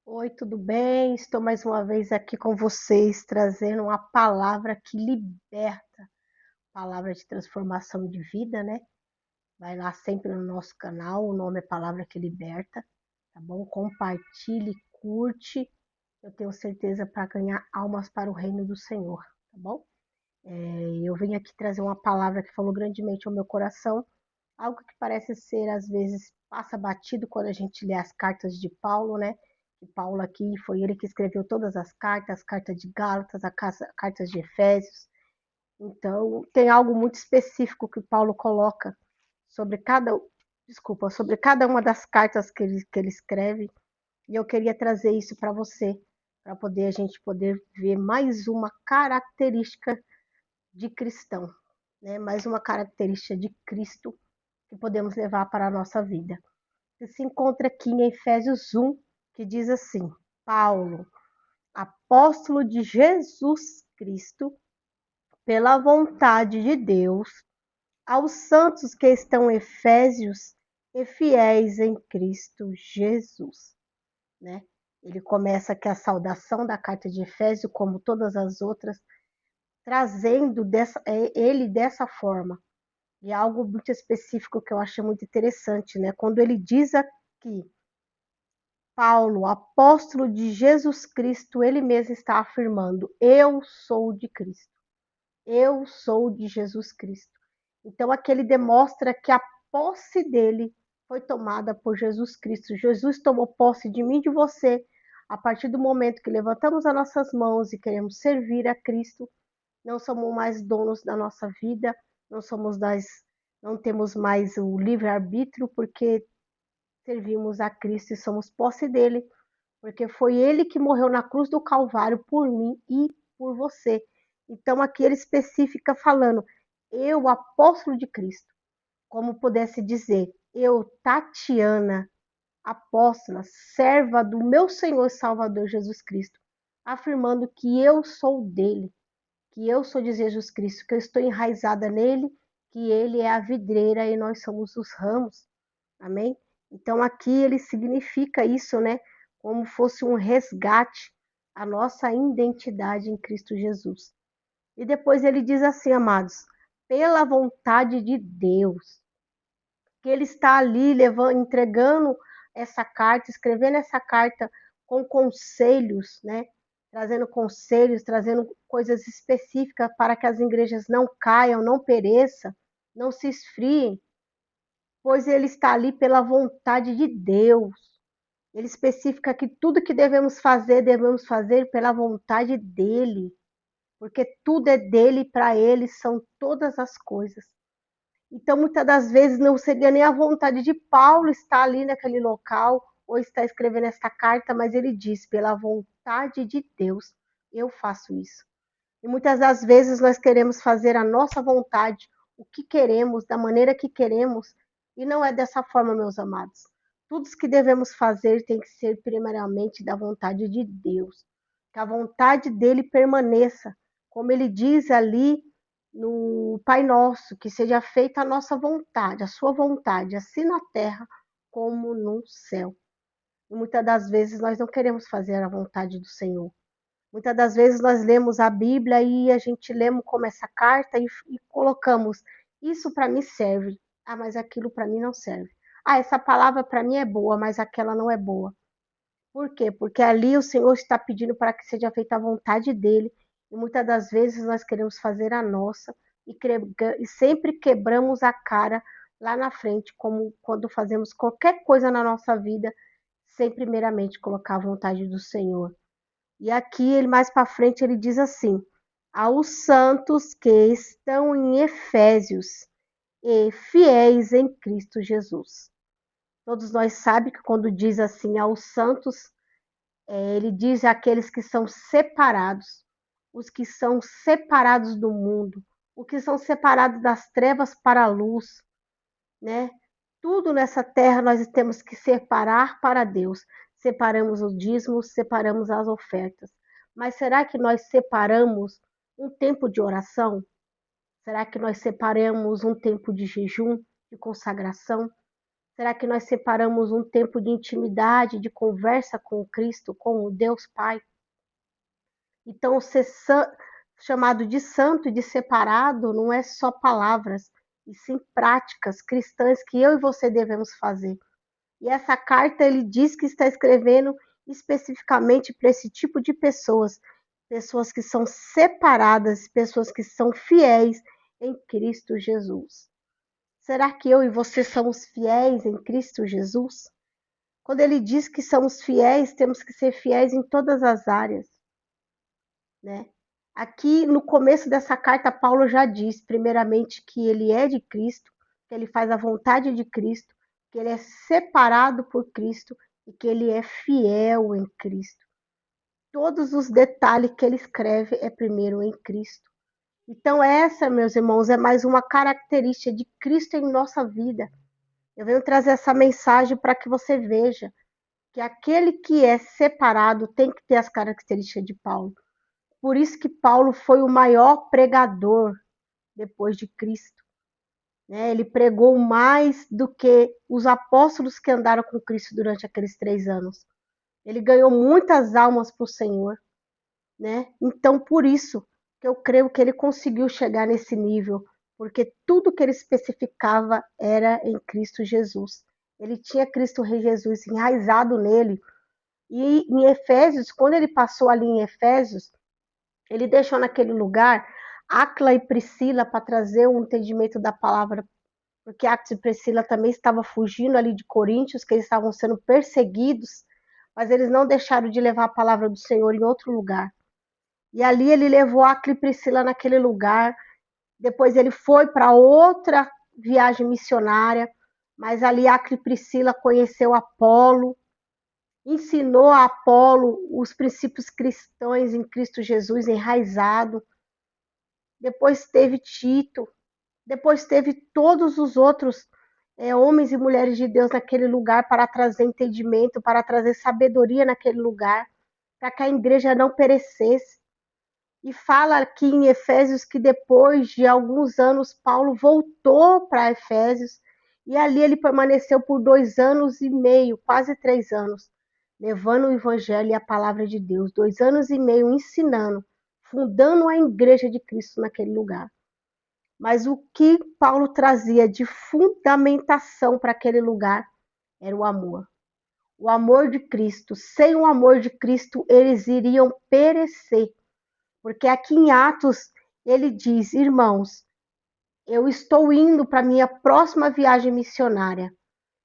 Oi, tudo bem? Estou mais uma vez aqui com vocês, trazendo uma palavra que liberta, palavra de transformação de vida, né? Vai lá sempre no nosso canal, o nome é Palavra que Liberta, tá bom? Compartilhe, curte, eu tenho certeza para ganhar almas para o reino do Senhor, tá bom? Eu vim aqui trazer uma palavra que falou grandemente ao meu coração, algo que parece ser, às vezes, passa batido quando a gente lê as cartas de Paulo, né? E Paulo aqui foi ele que escreveu todas as cartas de Gálatas, cartas de Efésios. Então, tem algo muito específico que Paulo coloca sobre sobre cada uma das cartas que ele escreve. E eu queria trazer isso para você, para poder a gente poder ver mais uma característica de cristão, né? Mais uma característica de Cristo que podemos levar para a nossa vida. Que se encontra aqui em Efésios 1, que diz assim: Paulo, apóstolo de Jesus Cristo, pela vontade de Deus, aos santos que estão em Efésios e fiéis em Cristo Jesus, né? Ele começa aqui a saudação da carta de Efésios, como todas as outras, trazendo ele dessa forma. E algo muito específico que eu achei muito interessante, né? Quando ele diz aqui, Paulo, apóstolo de Jesus Cristo, ele mesmo está afirmando: eu sou de Cristo, eu sou de Jesus Cristo. Então aqui ele demonstra que a posse dele foi tomada por Jesus Cristo. Jesus tomou posse de mim e de você a partir do momento que levantamos as nossas mãos e queremos servir a Cristo. Não somos mais donos da nossa vida, não somos das, não temos mais o livre-arbítrio, porque servimos a Cristo e somos posse dele, porque foi ele que morreu na cruz do Calvário por mim e por você. Então aqui ele especifica falando, eu, apóstolo de Cristo, como pudesse dizer, eu, Tatiana, apóstola, serva do meu Senhor e Salvador Jesus Cristo, afirmando que eu sou dele, que eu sou de Jesus Cristo, que eu estou enraizada nele, que ele é a videira e nós somos os ramos. Amém? Então aqui ele significa isso, né? Como fosse um resgate à nossa identidade em Cristo Jesus. E depois ele diz assim, amados, pela vontade de Deus, que ele está ali levando, entregando essa carta, escrevendo essa carta com conselhos, né? Trazendo conselhos, trazendo coisas específicas para que as igrejas não caiam, não pereçam, não se esfriem, pois ele está ali pela vontade de Deus. Ele especifica que tudo que devemos fazer pela vontade dele, porque tudo é dele e para ele são todas as coisas. Então, muitas das vezes não seria nem a vontade de Paulo estar ali naquele local ou estar escrevendo esta carta, mas ele diz: pela vontade de Deus, eu faço isso. E muitas das vezes nós queremos fazer a nossa vontade, o que queremos, da maneira que queremos, e não é dessa forma, meus amados. Tudo que devemos fazer tem que ser primeiramente da vontade de Deus, que a vontade dele permaneça, como ele diz ali no Pai Nosso, que seja feita a nossa vontade, a sua vontade, assim na terra como no céu. E muitas das vezes nós não queremos fazer a vontade do Senhor. Muitas das vezes nós lemos a Bíblia e a gente lemos como essa carta e colocamos, isso para mim serve, ah, mas aquilo para mim não serve. Ah, essa palavra para mim é boa, mas aquela não é boa. Por quê? Porque ali o Senhor está pedindo para que seja feita a vontade dele, e muitas das vezes nós queremos fazer a nossa, e sempre quebramos a cara lá na frente, como quando fazemos qualquer coisa na nossa vida, sem primeiramente colocar a vontade do Senhor. E aqui, ele mais para frente, ele diz assim: aos santos que estão em Efésios e fiéis em Cristo Jesus. Todos nós sabemos que quando diz assim aos santos, ele diz aqueles que são separados, os que são separados do mundo, os que são separados das trevas para a luz, né? Tudo nessa terra nós temos que separar para Deus. Separamos os dízimos, separamos as ofertas. Mas será que nós separamos um tempo de oração? Será que nós separamos um tempo de jejum, de consagração? Será que nós separamos um tempo de intimidade, de conversa com Cristo, com o Deus Pai? Então, ser chamado de santo e de separado não é só palavras, e sim práticas cristãs que eu e você devemos fazer. E essa carta ele diz que está escrevendo especificamente para esse tipo de pessoas, pessoas que são separadas, pessoas que são fiéis em Cristo Jesus. Será que eu e você somos fiéis em Cristo Jesus? Quando ele diz que somos fiéis, temos que ser fiéis em todas as áreas, né? Aqui no começo dessa carta, Paulo já diz, primeiramente, que ele é de Cristo, que ele faz a vontade de Cristo, que ele é separado por Cristo e que ele é fiel em Cristo. Todos os detalhes que ele escreve é primeiro em Cristo. Então, essa, meus irmãos, é mais uma característica de Cristo em nossa vida. Eu venho trazer essa mensagem para que você veja que aquele que é separado tem que ter as características de Paulo. Por isso que Paulo foi o maior pregador depois de Cristo, né? Ele pregou mais do que os apóstolos que andaram com Cristo durante aqueles 3 anos. Ele ganhou muitas almas para o Senhor, né? Então, por isso que eu creio que ele conseguiu chegar nesse nível, porque tudo que ele especificava era em Cristo Jesus. Ele tinha Cristo Rei Jesus enraizado nele. E em Efésios, quando ele passou ali em Efésios, ele deixou naquele lugar Áquila e Priscila para trazer um entendimento da palavra, porque Áquila e Priscila também estavam fugindo ali de Coríntios, que eles estavam sendo perseguidos, mas eles não deixaram de levar a palavra do Senhor em outro lugar. E ali ele levou Áquila e Priscila naquele lugar. Depois ele foi para outra viagem missionária, mas ali Áquila e Priscila conheceu Apolo, ensinou a Apolo os princípios cristãos em Cristo Jesus enraizado. Depois teve Tito, depois teve todos os outros homens e mulheres de Deus naquele lugar para trazer entendimento, para trazer sabedoria naquele lugar, para que a igreja não perecesse. E fala aqui em Efésios que depois de alguns anos, Paulo voltou para Efésios e ali ele permaneceu por 2 anos e meio, quase 3 anos, levando o evangelho e a palavra de Deus. 2 anos e meio ensinando, fundando a igreja de Cristo naquele lugar. Mas o que Paulo trazia de fundamentação para aquele lugar era o amor. O amor de Cristo. Sem o amor de Cristo, eles iriam perecer. Porque aqui em Atos, ele diz: irmãos, eu estou indo para minha próxima viagem missionária,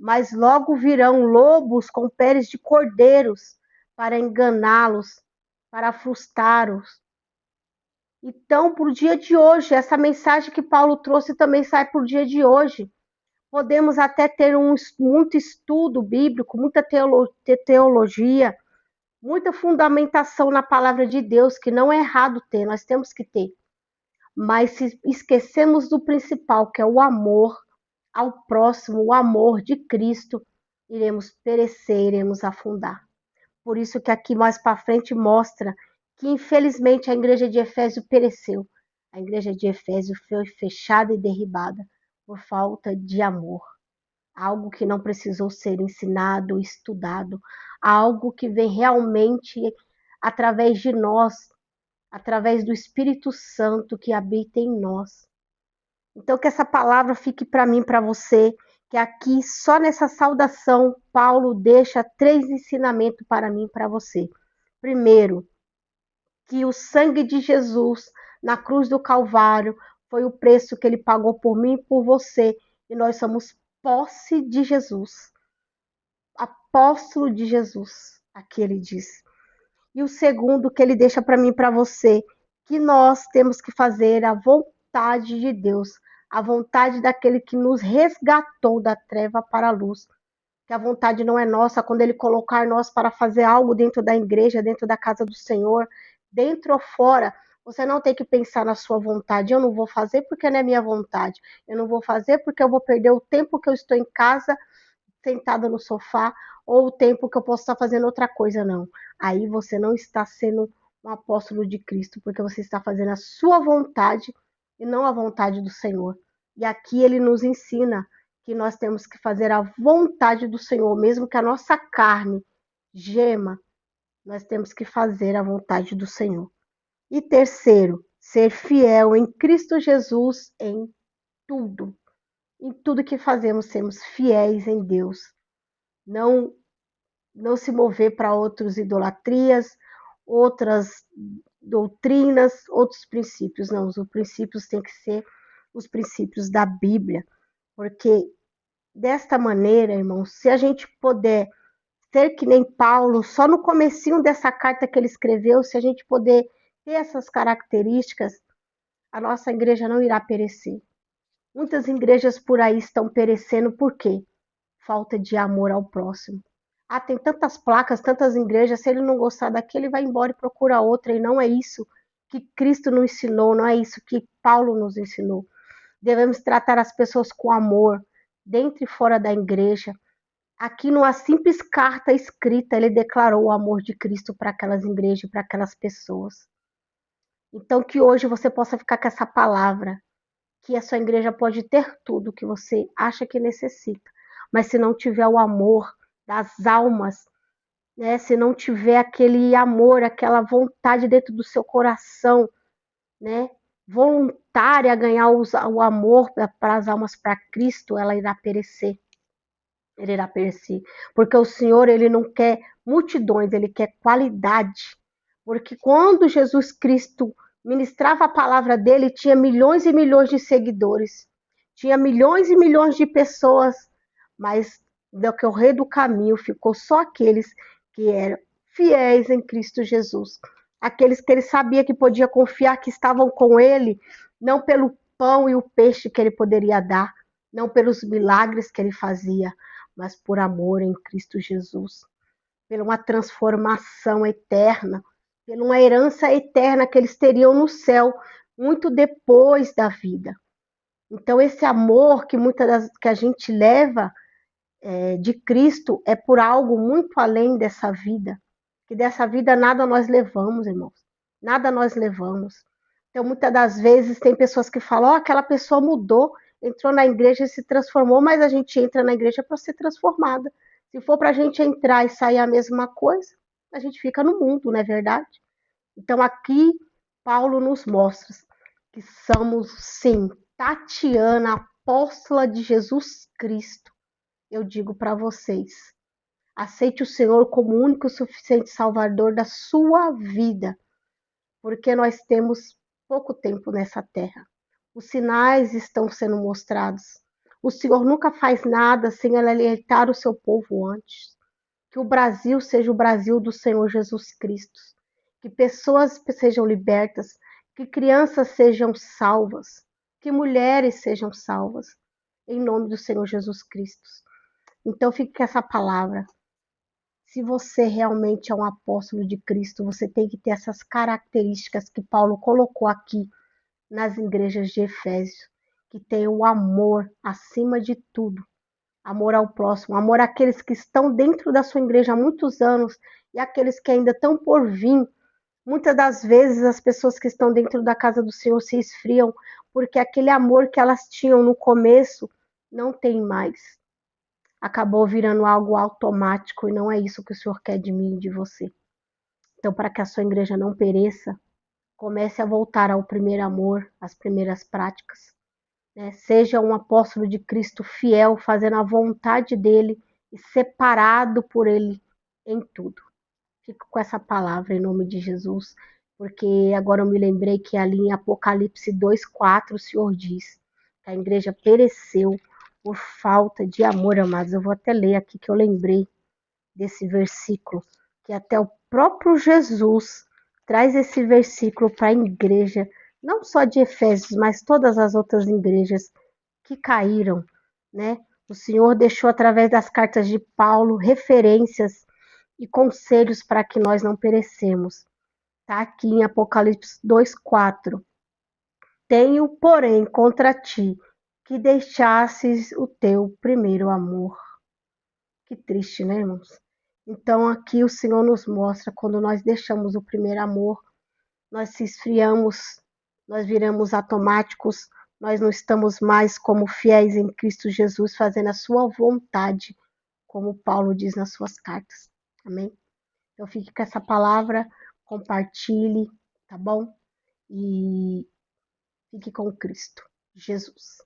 mas logo virão lobos com peles de cordeiros para enganá-los, para frustrá-los. Então, para o dia de hoje, essa mensagem que Paulo trouxe também sai para o dia de hoje. Podemos até ter muito estudo bíblico, muita teologia, muita fundamentação na palavra de Deus, que não é errado ter, nós temos que ter. Mas se esquecemos do principal, que é o amor ao próximo, o amor de Cristo, iremos perecer, iremos afundar. Por isso que aqui mais para frente mostra que infelizmente a igreja de Efésio pereceu. A igreja de Efésio foi fechada e derribada por falta de amor. Algo que não precisou ser ensinado, estudado, algo que vem realmente através de nós, através do Espírito Santo que habita em nós. Então que essa palavra fique para mim, para você, que aqui só nessa saudação Paulo deixa 3 ensinamentos para mim, para você. Primeiro, que o sangue de Jesus na cruz do Calvário foi o preço que ele pagou por mim e por você, e nós somos posse de Jesus, apóstolo de Jesus, aqui ele diz. E o segundo que ele deixa para mim e para você, que nós temos que fazer a vontade de Deus, a vontade daquele que nos resgatou da treva para a luz. Que a vontade não é nossa, quando ele colocar nós para fazer algo dentro da igreja, dentro da casa do Senhor, dentro ou fora, você não tem que pensar na sua vontade. Eu não vou fazer porque não é minha vontade. Eu não vou fazer porque eu vou perder o tempo que eu estou em casa, sentada no sofá, ou o tempo que eu posso estar fazendo outra coisa, não. Aí você não está sendo um apóstolo de Cristo, porque você está fazendo a sua vontade e não a vontade do Senhor. E aqui ele nos ensina que nós temos que fazer a vontade do Senhor, mesmo que a nossa carne gema, nós temos que fazer a vontade do Senhor. E terceiro, ser fiel em Cristo Jesus em tudo. Em tudo que fazemos, sermos fiéis em Deus. Não, não se mover para outras idolatrias, outras doutrinas, outros princípios. Não, os princípios têm que ser os princípios da Bíblia. Porque desta maneira, irmãos, se a gente puder ser que nem Paulo, só no comecinho dessa carta que ele escreveu, se a gente puder ter essas características, a nossa igreja não irá perecer. Muitas igrejas por aí estão perecendo por quê? Falta de amor ao próximo. Ah, tem tantas placas, tantas igrejas, se ele não gostar daquele, ele vai embora e procura outra, e não é isso que Cristo nos ensinou, não é isso que Paulo nos ensinou. Devemos tratar as pessoas com amor, dentro e fora da igreja. Aqui, numa simples carta escrita, ele declarou o amor de Cristo para aquelas igrejas, para aquelas pessoas. Então, que hoje você possa ficar com essa palavra, que a sua igreja pode ter tudo que você acha que necessita, mas se não tiver o amor das almas, né? Se não tiver aquele amor, aquela vontade dentro do seu coração, né? Voluntária a ganhar o amor para as almas para Cristo, ela irá perecer. Ele irá perecer, porque o Senhor, ele não quer multidões, ele quer qualidade. Porque quando Jesus Cristo ministrava a palavra dele, tinha milhões e milhões de seguidores, tinha milhões e milhões de pessoas, mas do que o rei do caminho ficou só aqueles que eram fiéis em Cristo Jesus, aqueles que ele sabia que podia confiar, que estavam com ele, não pelo pão e o peixe que ele poderia dar, não pelos milagres que ele fazia, mas por amor em Cristo Jesus, pela uma transformação eterna, pela uma herança eterna que eles teriam no céu, muito depois da vida. Então, esse amor que muitas das que a gente leva de Cristo é por algo muito além dessa vida, que dessa vida nada nós levamos, irmãos, nada nós levamos. Então, muitas das vezes tem pessoas que falam, oh, aquela pessoa mudou, entrou na igreja e se transformou, mas a gente entra na igreja para ser transformada. Se for para a gente entrar e sair a mesma coisa, a gente fica no mundo, não é verdade? Então, aqui, Paulo nos mostra que somos, sim, Tatiana, apóstola de Jesus Cristo. Eu digo para vocês, aceite o Senhor como o único e suficiente Salvador da sua vida, porque nós temos pouco tempo nessa terra. Os sinais estão sendo mostrados. O Senhor nunca faz nada sem alertar o seu povo antes. Que o Brasil seja o Brasil do Senhor Jesus Cristo. Que pessoas sejam libertas, que crianças sejam salvas, que mulheres sejam salvas, em nome do Senhor Jesus Cristo. Então fique com essa palavra. Se você realmente é um apóstolo de Cristo, você tem que ter essas características que Paulo colocou aqui nas igrejas de Efésios, que tem o amor acima de tudo, amor ao próximo, amor àqueles que estão dentro da sua igreja há muitos anos e aqueles que ainda estão por vir. Muitas das vezes as pessoas que estão dentro da casa do Senhor se esfriam porque aquele amor que elas tinham no começo não tem mais. Acabou virando algo automático e não é isso que o Senhor quer de mim e de você. Então, para que a sua igreja não pereça, comece a voltar ao primeiro amor, às primeiras práticas. Né? Seja um apóstolo de Cristo fiel, fazendo a vontade dele e separado por ele em tudo. Fico com essa palavra em nome de Jesus, porque agora eu me lembrei que ali em Apocalipse 2:4 o Senhor diz que a igreja pereceu por falta de amor, amados. Eu vou até ler aqui que eu lembrei desse versículo, que até o próprio Jesus traz esse versículo para a igreja, não só de Efésios, mas todas as outras igrejas que caíram, né? O Senhor deixou através das cartas de Paulo referências e conselhos para que nós não perecemos. Está aqui em Apocalipse 2:4. Tenho, porém, contra ti que deixasses o teu primeiro amor. Que triste, né, irmãos? Então aqui o Senhor nos mostra quando nós deixamos o primeiro amor, nós se esfriamos, nós viramos automáticos, nós não estamos mais como fiéis em Cristo Jesus, fazendo a sua vontade, como Paulo diz nas suas cartas. Amém? Então fique com essa palavra, compartilhe, tá bom? E fique com Cristo, Jesus.